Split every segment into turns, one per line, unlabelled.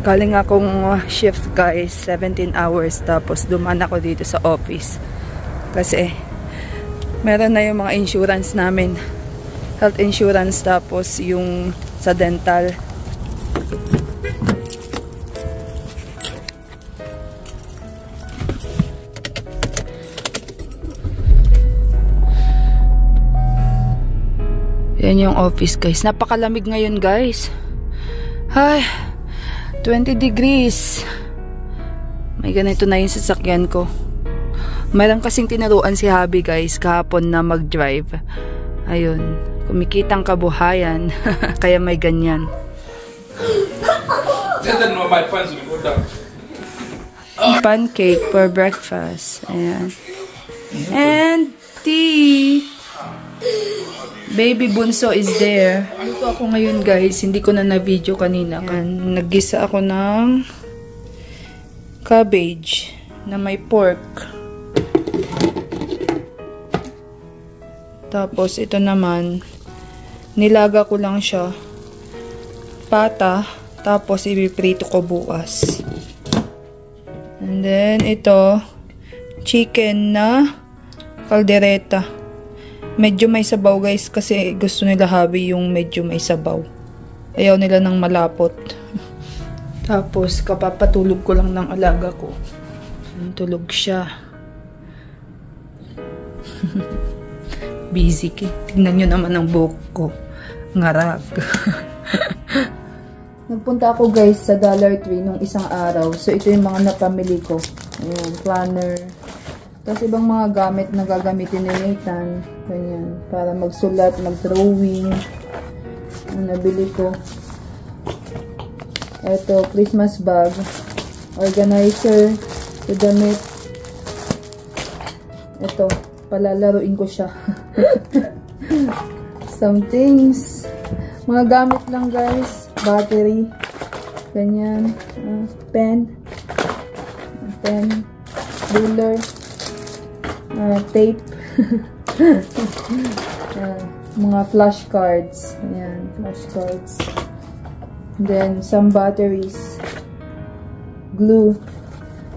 Galing akong shift guys, 17 hours. Tapos dumaan ako dito sa office. Kasi meron na yung mga insurance namin. Health insurance, tapos yung sa dental. Yan yung office guys. Napakalamig ngayon guys. Ay, 20 degrees. May ganito na yung sasakyan ko. Mayroon kasing tinuruan si Habi guys kahapon na mag-drive. Ayun. Kumikitang kabuhayan. Kaya may ganyan. Pancake for breakfast. Ayan. And tea. Baby Bunso is there. Luto ako ngayon guys. Hindi ko na video kanina. Naggisa ako ng cabbage na may pork. Tapos ito naman, nilaga ko lang siya. Pata. Tapos ipiprito ko bukas. And then ito, chicken na caldereta. Medyo may sabaw guys kasi gusto nila Habi yung medyo may sabaw. Ayaw nila ng malapot. Tapos kapapatulog ko lang ng alaga ko. Tulog siya. Busy ki. Tignan nyo naman ang buhok ko. Ngarag. Nagpunta ako guys sa Dollar Tree nung isang araw. So ito yung mga napamili ko. Ayan, planner. Tapos ibang mga gamit na gagamitin ni Nathan. Ganyan. Para magsulat, mag-drawing. Ang nabili ko. Ito, Christmas bag. Organizer. Sa damit. Ito, palalaruin ko siya. Some things. Mga gamit lang guys. Battery. Ganyan. Pen. Pen. Ruler. Tape. Mga flashcards. Ayan, flashcards. Then, some batteries. Glue.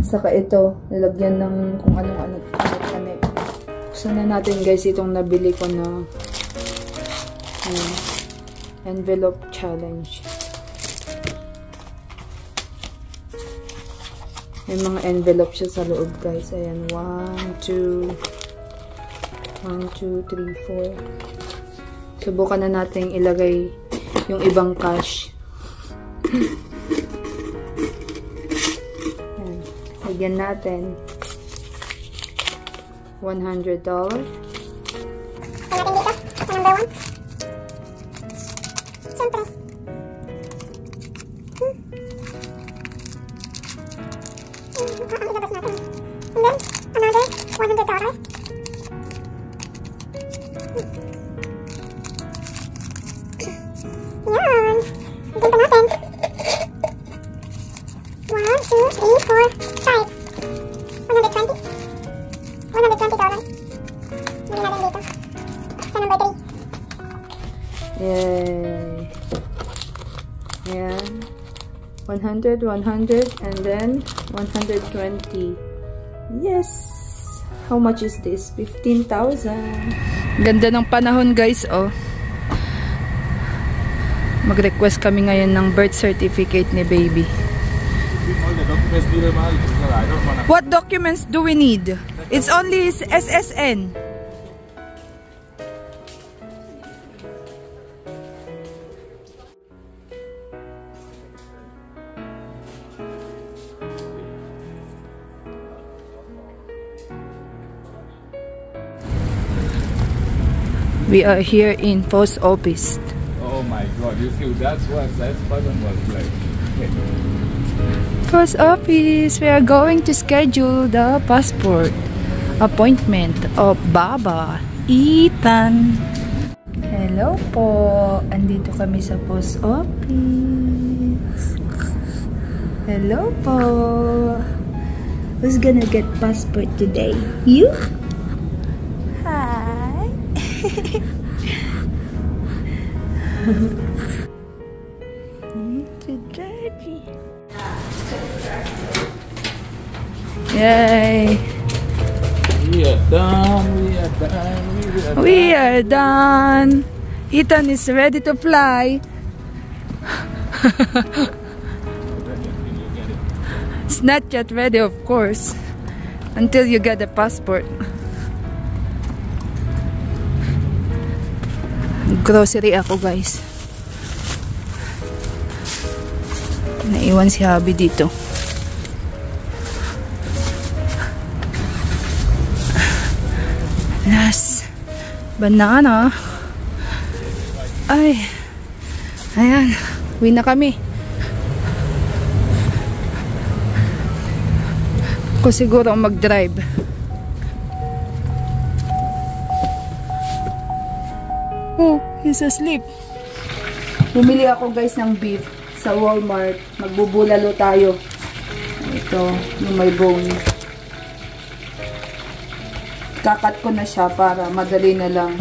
Saka ito, nilagyan ng kung anong connect. Buksan na natin guys itong nabili ko na envelope challenge. May mga envelope siya sa loob guys. Ayan, 1, 2, 3, 4. Subukan na natin ilagay yung ibang cash. Ayan. Lagyan natin $100. Number 1. Siyempre. Ilabas natin. And then, another $100. Yan. Bigyan pa natin. 1, 2, 3, 4, 5. $120. Bigyan natin dito. Sa number 3. Yay. Ayan. 100, 100, and then 120. Yes! How much is this? 15,000. Ganda ng panahon guys, oh. Mag-request kami ngayon ng birth certificate ni baby. What documents do we need? It's only SSN. We are here in post office.
Oh my God! You see, that's what that button was like.
Post office. We are going to schedule the passport appointment of Baba Ethan. Hello po. Andito kami sa post office. Hello po. Who's gonna get passport today? You? Hi. It's a daddy. Yay!
We are done. We are done. We are done.
We are done. Ethan is ready to fly. It's not yet ready, of course, until you get the passport. Grocery ako, guys. Naiwan si Habi dito. Yes. Banana. Ay. Ayan. Uwi na kami. Ako siguro mag-drive. Oh, he's asleep. Bumili ako, guys, ng beef sa Walmart. Magbubulalo tayo. Ito, yung may bone. Kakat ko na siya para madali na lang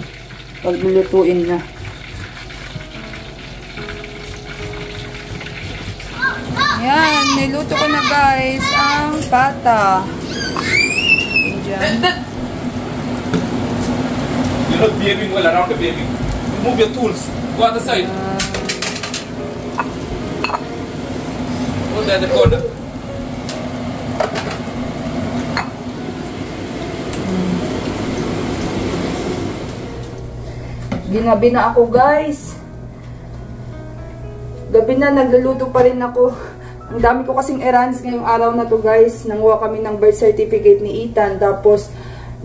paglulutuin na. Ayan, niluto ko na, guys, ang pata. Diyan.
You're not behaving well around the baby. Remove your tools. Go on the side. Go there, the corner.
Ginabi na ako, guys. Gabi na, nagluluto pa rin ako. Ang dami ko kasing errands ngayong araw na to, guys. Nanguha kami ng birth certificate ni Ethan. Tapos,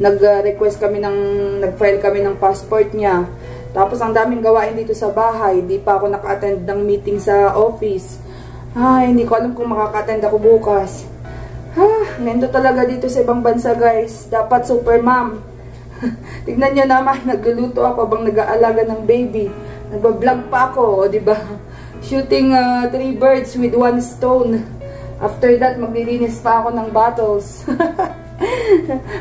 nag-request kami nag-file kami ng passport niya. Tapos, ang daming gawain dito sa bahay. Di pa ako naka-attend ng meeting sa office. Ay, hindi ko alam kung makaka-attend ako bukas. Nendo talaga dito sa ibang bansa, guys. Dapat super mom. Tignan nyo naman, nagluluto ako habang nag-aalaga ng baby. Nagbablog pa ako, di ba? Shooting 3 birds with 1 stone. After that, maglilinis pa ako ng bottles.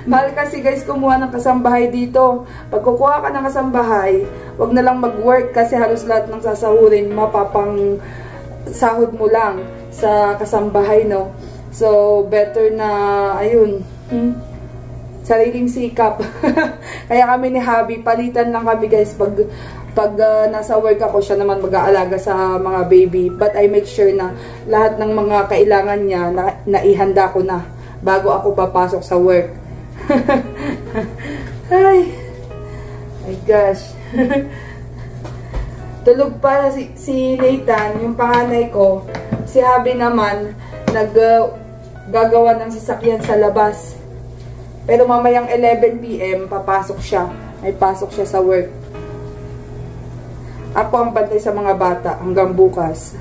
Mahal kasi, guys, kumuha ng kasambahay dito. Pag kukuha ka ng kasambahay, wag na lang mag-work kasi halos lahat ng sasahurin, mapapang sahod mo lang sa kasambahay, no? So, better na, ayun, sariling sikap. Kaya kami ni Habi, palitan lang kami, guys, pag nasa work ako, siya naman mag-aalaga sa mga baby. But I make sure na lahat ng mga kailangan niya naihanda ko na bago ako papasok sa work. Ay, my gosh. Tulog pa si Nathan, yung panganay ko. Si Habi naman, gagawa ng sasakyan sa labas. Pero mamayang 11 PM, papasok siya. May pasok siya sa work. Ako ang bantay sa mga bata hanggang bukas.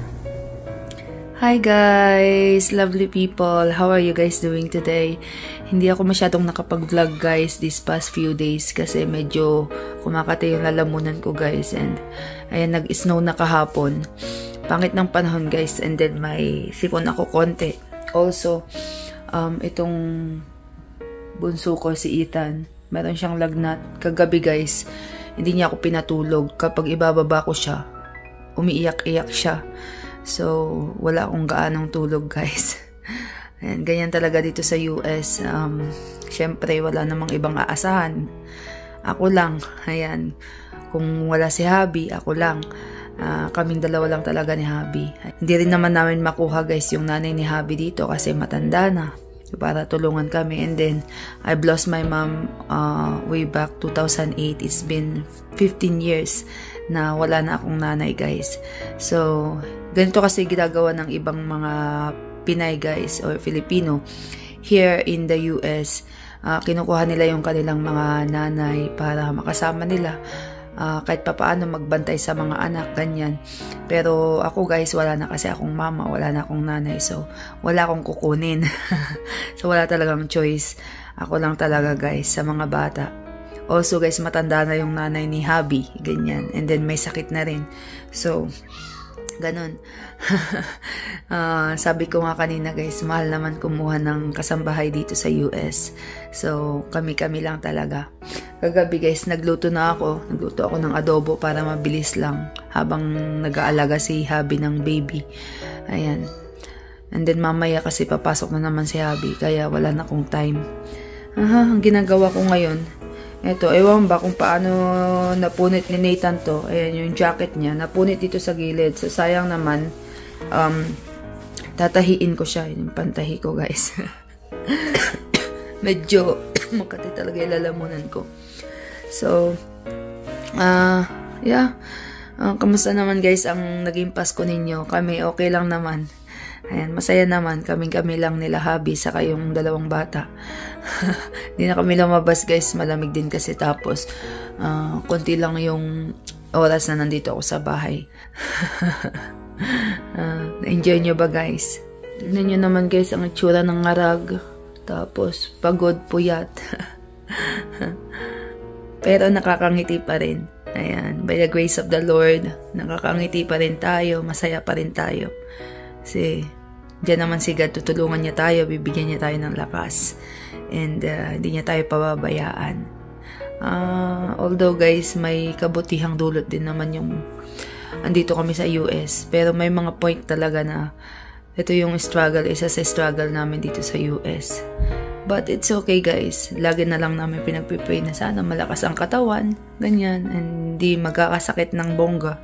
Hi guys! Lovely people! How are you guys doing today? Hindi ako masyadong nakapag-vlog, guys, these past few days kasi medyo kumakate yung lalamunan ko, guys. And ayan, nag-snow na kahapon. Pangit ng panahon, guys. And then may sipon ako konti. Also, itong bunso ko, si Ethan, meron siyang lagnat. Kagabi, guys, hindi niya ako pinatulog. Kapag ibababa ko siya, umiiyak-iyak siya. So, wala akong gaanong tulog, guys. Ayan, ganyan talaga dito sa US. Syempre, wala namang ibang aasahan. Ako lang. Ayan. Kung wala si Habi, ako lang. Kaming dalawa lang talaga ni Habi. Hindi rin naman namin makuha, guys, yung nanay ni Habi dito kasi matanda na. Para tulungan kami. And then, I've lost my mom way back 2008. It's been 15 years na wala na akong nanay, guys. So, ganito kasi ginagawa ng ibang mga Pinay, guys, or Filipino here in the US. Kinukuha nila yung kanilang mga nanay para makasama nila. Kahit papaano magbantay sa mga anak, ganyan. Pero ako, guys, wala na kasi akong mama, wala na akong nanay. So, wala akong kukunin. So, wala talagang choice. Ako lang talaga, guys, sa mga bata. Also, guys, matanda na yung nanay ni Habi, ganyan. And then, may sakit na rin. So, ganun. Sabi ko nga kanina, guys, mahal naman kumuha ng kasambahay dito sa US. So, kami-kami lang talaga. Kagabi, guys, nagluto ako ng adobo para mabilis lang habang nag-aalaga si Habi ng baby. Ayan. And then mamaya kasi papasok na naman si Habi, kaya wala na akong time. Ang ginagawa ko ngayon, eto, ewan ba kung paano napunit ni Nathan to. Ayan yung jacket niya, napunit dito sa gilid. So sayang naman, tatahiin ko siya, yung pantahi ko guys. Medyo makati talaga yung lalamunan ko. So, yeah. Kamusta naman guys ang naging Pasko ninyo? Kami okay lang naman. Ayan, masaya naman. Kami lang nila Habi, saka yung dalawang bata. Hindi na kami lumabas guys. Malamig din kasi, tapos konti lang yung oras na nandito ako sa bahay. Na-enjoy nyo ba guys? Tignan nyo naman guys ang itsura ng ngarag. Tapos pagod, puyat. Pero nakakangiti pa rin. Ayan, by the grace of the Lord, nakakangiti pa rin tayo, masaya pa rin tayo. Kasi diyan naman si God, tutulungan niya tayo, bibigyan niya tayo ng lakas. And hindi niya tayo pababayaan. Although guys, may kabutihang dulot din naman yung andito kami sa US. Pero may mga point talaga na ito yung struggle, isa sa struggle namin dito sa US. But it's okay guys. Lagi na lang namin pinagpipray na sana malakas ang katawan, ganyan, and hindi magkakasakit ng bongga.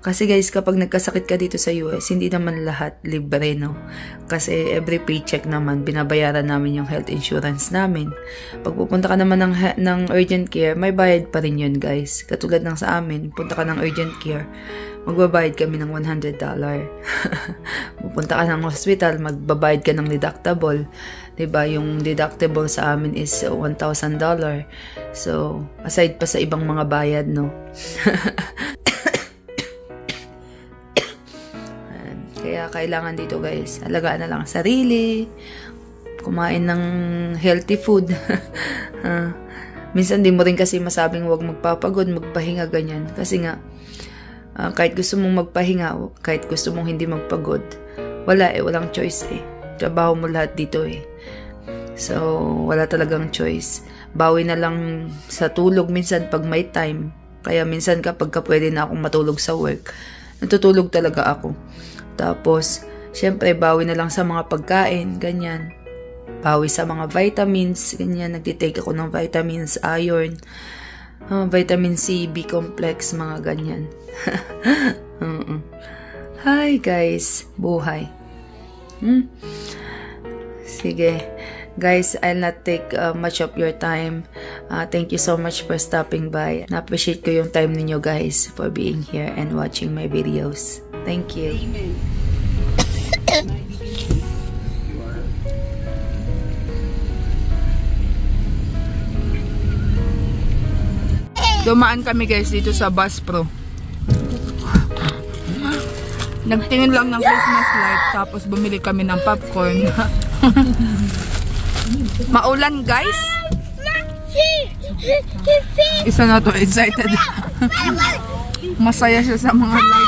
Kasi guys, kapag nagkasakit ka dito sa US, hindi naman lahat libre, no? Kasi every paycheck naman, binabayaran namin yung health insurance namin. Pag pupunta ka naman ng urgent care, may bayad pa rin yun guys. Katulad ng sa amin, punta ka ng urgent care, magbabayad kami ng $100. Pupunta ka ng hospital, magbabayad ka ng deductible. Diba, yung deductible sa amin is $1,000. So, aside pa sa ibang mga bayad, no? Kaya kailangan dito guys, alagaan na lang ang sarili, kumain ng healthy food. Minsan di mo rin kasi masabing huwag magpapagod, magpahinga, ganyan. Kasi nga, kahit gusto mong magpahinga, kahit gusto mong hindi magpagod, walang choice eh. Trabaho mo lahat dito eh. So, wala talagang choice. Bawi na lang sa tulog minsan pag may time. Kaya minsan kapag pwede na akong matulog sa work, natutulog talaga ako. Tapos, syempre, bawi na lang sa mga pagkain, ganyan. Bawi sa mga vitamins, ganyan. Nagtitake ako ng vitamins, iron, vitamin C, B complex, mga ganyan. Hi guys, buhay. Sige. Guys, I'll not take much of your time. Thank you so much for stopping by. Na-appreciate ko yung time ninyo guys for being here and watching my videos. Thank you. Dumaan kami guys dito sa Bass Pro. Nagtingin lang ng Christmas light, tapos bumili kami ng popcorn. Maulan guys. Isa na to excited. Masaya siya sa mga light.